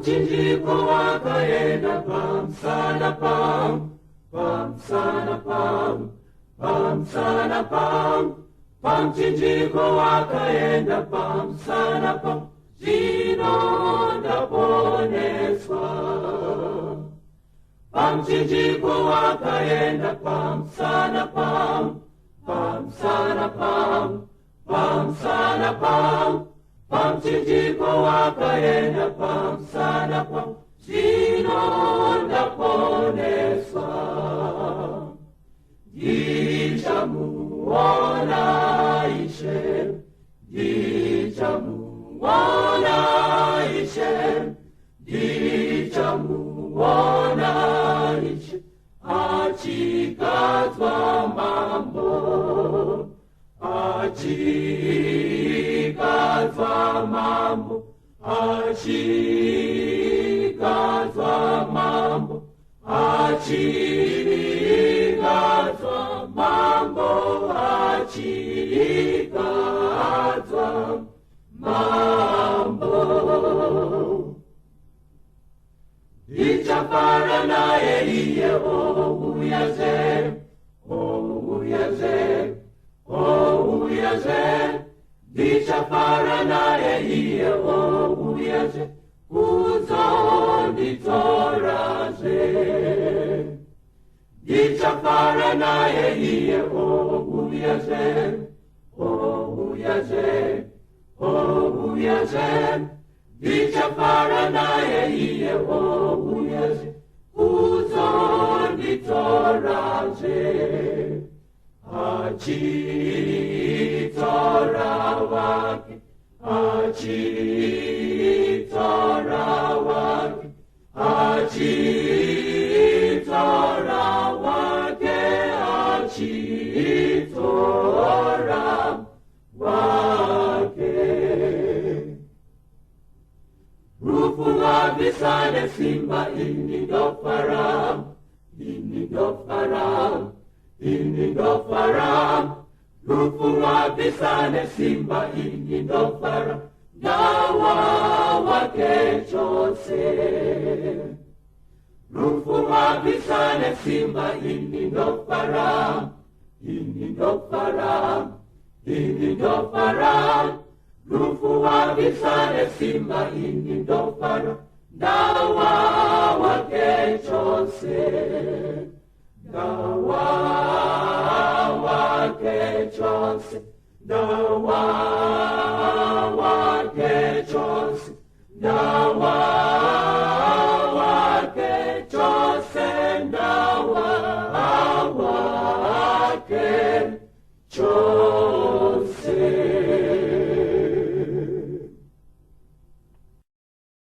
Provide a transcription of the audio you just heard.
Pamchinjiko wakaenda pam sana pam, pam sana pam. Pamchinjiko wakaenda pam sana pam, zvinonda poneswa. Pamchinjiko wakaenda pam sana pam, pam sana pam, pam sana pam. Pamchinjiko wakaenda pam sana pam, zvinonda poneswa. Ndichamuona Ishe, ndichamuona Ishe, ndichamuona Ishe, achikadzwa mambo, achikadzwa mambo, achikadzwa mambo, achikadzwa mambo, achikadzwa mambo. Ndichafara naye iye ouyaze, ouyaze, ouyaze. Ndichafara naye iye ouyaze, kuzonditoraze. Ndichafara naye iye ouyaze, ouyaze, ouyaze. Ndichafara naye iye ouyaze, kuzonditoraze. Achitora wake, achitora wake, achitora wake, achitora wake. Rufu wabisane simba inidofaram, inidofaram, inidofaram. Rufu wabisane simba inidofaram, dawa wake chose. Rufu wabisane simba inidofaram, inidofaram, inidofaram. Rufu wabisane simba inidofaram, dawa wake chose. Dawa wake chose, dawa wake chose, dawa wake chose, dawa wake